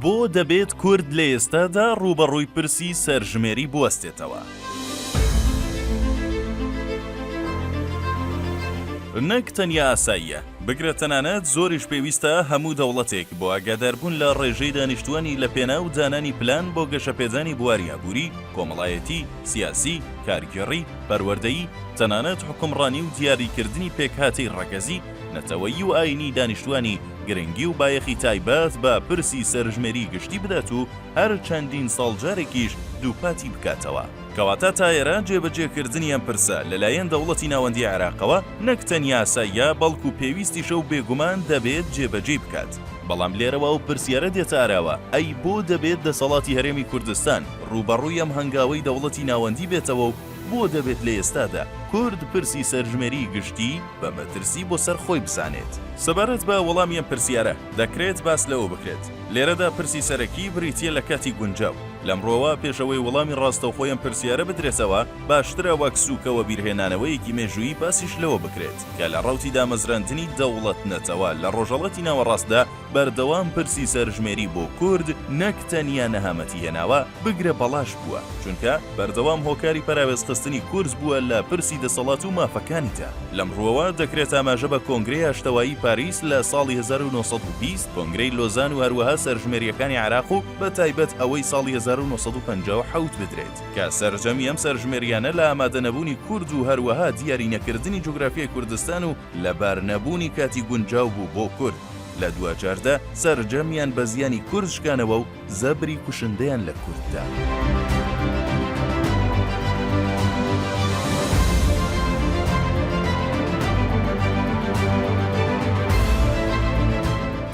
بۆ دەبێت کورد لە ئێستادا ڕوبەڕووی پرسی سەرژمێری بوەستێتەوە. نەک تەنیا ئاساییە، بگرە تەنانەت زۆریش پێویستە هەموو دەوڵەتێک بۆ ئاگاداربوون لە ڕێژەی دانیشتوانی لە پێناو دانانی پلان بۆ گەشەپێدانی بواری ئابووری، کۆمەڵایەتی، سیاسی، کارگێڕی، پەروەردەیی، تەنانەت حکومڕانی و دیاریکردنی پێکهاتەی ڕەگەزی، نەتەوەیی و ئاینی دانیشتوانی گرنگی و بایەخی تایبەت بە پرسی سەرژمێری گشتی بدات و هەر چەندین ساڵ جارێکیش دووپاتی بکاتەوە. کەواتە تا ئێرە جێبەجێکردنی ئەم پرسە لەلایەن دەوڵەتی ناوەندی عێراقەوە نەک تەنیا ئاساییە بەڵکو پێویستیشە و بێگومان دەبێت جێبەجێ بکات. بەڵام لێرەوە و پرسیارە دێتە ئاراوە، ئەی بۆ دەبێت دەسەڵاتی هەرێمی کوردستان ڕوبەڕووی ئەم هەنگاوەی دەوڵەتی ناوەندی بێتەوە و بۆ دەبێت لە ئێستادا کورد پرسی سەرژمێری گشتی بە مەترسی بۆ سەر خۆی بزانێت. سەبارەت بە وەڵامی ئەم پرسیارە دەکرێت باس لەوە بکرێت. لێرەدا پرسی سەرەکی بریتیە لە کاتی گونجاو. لەمڕۆوە پێشەوەی وەڵامی ڕاستەوخۆی ئەم پرسیارە بدرێتەوە باشترە وەک سووکەوە بیرهێنانەوەیەکی مێژووی باسیش لەوە بکرێت کە لە ڕەوتی دامەزراندنی دەوڵەت نەتەوە لە ڕۆژەڵەتی ناوەڕاستدا بەردەوام پرسی سەرژمێری بۆ کورد نەک تەنیا نەهامەتی هێناوە بگرە بەڵاش بووە، چونکە بەردەوام هۆکاری پەراوێزخستنی کورس بووە لە پرسی دەسەڵات و مافەکانیدا. لەمڕۆوە دەکرێت ئاماژە بە کۆنگرەی هەشتەوایی پاریس لە ساڵی 1920، کۆنگرەی لۆزان و هەروەها سەرژمێریەکانی عێراق و بە تایبەت ئەوەی ساڵی 1957 بدرێت کە سەرجەمی ئەم سەرژمێریانە لە ئامادەنەبوونی کورد و هەروەها دیاری نەکردنی جوگرافیای کوردستان و لەبارنەبوونی کاتی گونجاو بوو بۆ کورد. لە دوجاردا سەرجەمیان بە زیانی کورد شکانەوە و زەبری کوشندەیان لە کورددا.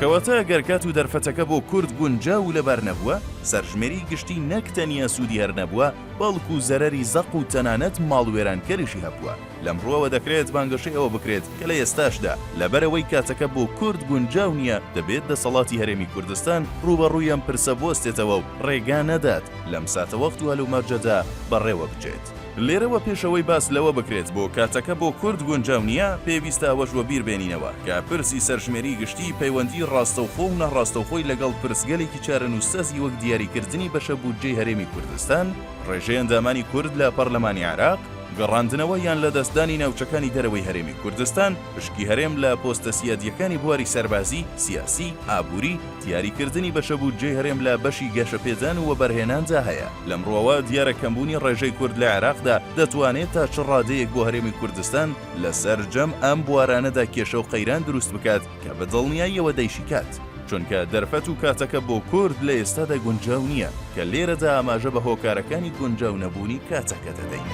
کەواتە ئەگەر کات و دەرفەتەکە بۆ کورد گونجاو لەبار نەبووە، سەرژمێری گشتی نەک تەنیا سوودی هەر نەبووە، بەڵکو زەرەری زەق و تەنانەت ماڵوێرانکەریشی هەبووە. لەمڕۆوە دەکرێت بانگەشەی ئەوە بکرێت کە لە ئێستاشدا لەبەرەوەی کاتەکە بۆ کورد گونجاو نییە دەبێت دەسەڵاتی هەرێمی کوردستان ڕوبەڕووی ئەم پرسە بوەستێتەوە و ڕێگا نەدات لەم ساتە وەخت و هەلومەرجەدا بەڕێوە بچێت. لێرەوە پێشەوەی باس لەوە بکرێت بۆ کاتەکە بۆ کورد گونجاو نییە پێویستە ئەوەشوە بیربێنینەوە کە پرسی سەرژمێری گشتی پەیوەندی ڕاستەوخۆ و نەڕاستەوخۆی لەگەڵ پرسگەلێکی چارەنووسەزی وەک دیاریکردنی بەشە بودجەی هەرێمی کوردستان، ڕێژەی ئەندامانی کورد لە پەرلەمانی عێراق، گەڕاندنەوە یان لە دەستدانی ناوچەکانی دەرەوەی هەرێمی کوردستان، پشکی هەرێم لە پۆستە سیادیەکانی بواری سەربازی، سیاسی، ئابووری، دیاریکردنی بەشە بودجەی هەرێم لە بەشی گەشەپێدان و وەبەرهێناندا هەیە. لەمڕۆوە دیارە کەمبوونی ڕێژەی کورد لە عێراقدا دەتوانێت تا چ ڕادەیەک بۆ هەرێمی کوردستان لەسەر جەم ئەم بوارانەدا کێشە و قەیران دروست بکات کە بە دڵنیاییەوە دەیشیکات. چونکە دەرفەت و کاتەکە بۆ کورد لە ئێستادا گونجاو نییە کە لێرەدا ئاماژە بە هۆکارەکانی گونجاو نەبوونی کاتەکە دەدەین.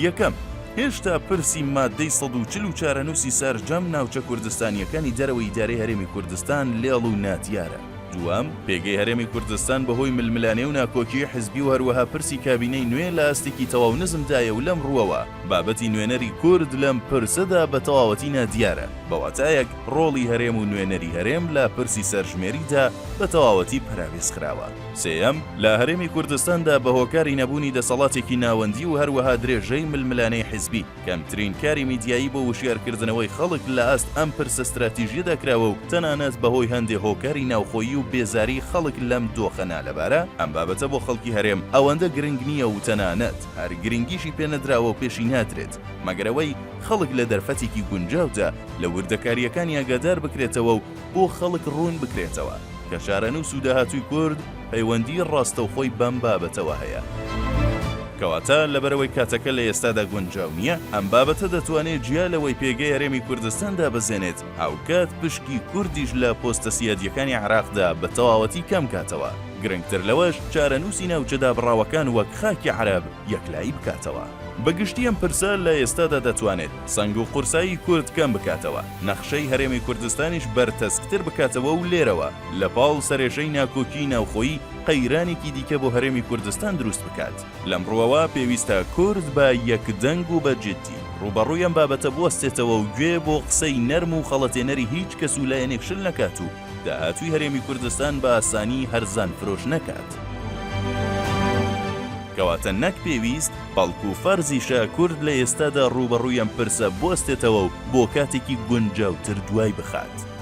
یەکەم، هێشتا پرسی مادەی 144 نووسی سەرجەم ناوچە کوردستانیەکانی دەرەوەی ئیدارەی هەرێمی کوردستان لێڵ و ناتیارە. دووەم، پێگەی هەرێمی کوردستان بەهۆی ململانێ و ناکۆکی حزبی و هەروەها پرسی کابینەی نوێ لە ئاستێکی تەواو نزمدایە و لەم ڕووەوە بابەتی نوێنەری کورد لەم پرسەدا بە تەواوەتی نادیارە. بەواتایەک ڕۆڵی هەرێم و نوێنەری هەرێم لە پرسی سەرژمێریدا بە تەواوەتی پەراوێز خراوە. سێەم، لە هەرێمی کوردستاندا بە هۆکاری نەبوونی دەسەڵاتێکی ناوەندی و هەروەها درێژەی ململانەی حزبی کەمترین کاری میدیایی بۆ وشیارکردنەوەی خەڵک لە ئاست ئەم پرسە استراتیژیەدا کراوە و تەنانەت بەهۆی هەندێک هۆکاری ناوخۆیی و بێزاری خەڵک لەم دۆخەنا لەبارە ئەم بابەتە بۆ خەڵکی هەرێم ئەوەندە گرنگ نییە و تەنانەت هەر گرنگیشی پێنەدراوە و پێشی ناترێت مەگەرەوەی خەڵک لە دەرفەتێکی گونجاودا لە وردەکاریەکانی ئاگادار بکرێتەوە و بۆ خەڵک ڕوون بکرێتەوە کە شارەنووس و داهاتووی کورد پەیوەندی ڕاستەوخۆی بەم بابەتەوە هەیە. کەواتە لەبەرەوەی کاتەکە لە ئێستادا گونجاو نییە ئەم بابەتە دەتوانێت جیا لەوەی پێگەی هەرێمی کوردستاندا بزێنێت هاوکات پشکی کوردیش لە پۆستە سیادیەکانی عێراقدا بە تەواوەتی کەم کاتەوە. گرنگتر لەوەش چارەنووسی ناوچەدا بڕاوەکان وەک خاکی عەرەب یەکلایی بکاتەوە. بەگشتی ئەم پرسە لە ئێستادا دەتوانێت سنگ و قورسایی کورد کەم بکاتەوە، نەخشەی هەرێمی کوردستانیش بەرتەسکتر بکاتەوە و لێرەوە لە پاڵ سەرێشەی ناکۆکی ناوخۆیی قەیرانێکی دیکە بۆ هەرێمی کوردستان دروست بکات. لەمڕۆوە پێویستە کورد بە یەکدەنگ و بەجددی ڕوبەڕووی ئەم بابەتە بوەستێتەوە و گوێ بۆ قسەی نەرم و خەڵەتێنەری هیچ کەس و لایەنێک شل نەکات و داهاتووی هەرێمی کوردستان بە ئاسانی هەرزان فرۆش نەکات. کەواتە نەک پێویست بەڵکو فەرزیشە کورد لە ئێستادا ڕوبەڕوویان پرسە بۆستێتەوە و بۆ کاتێکی گونجاوتر دوای بخات.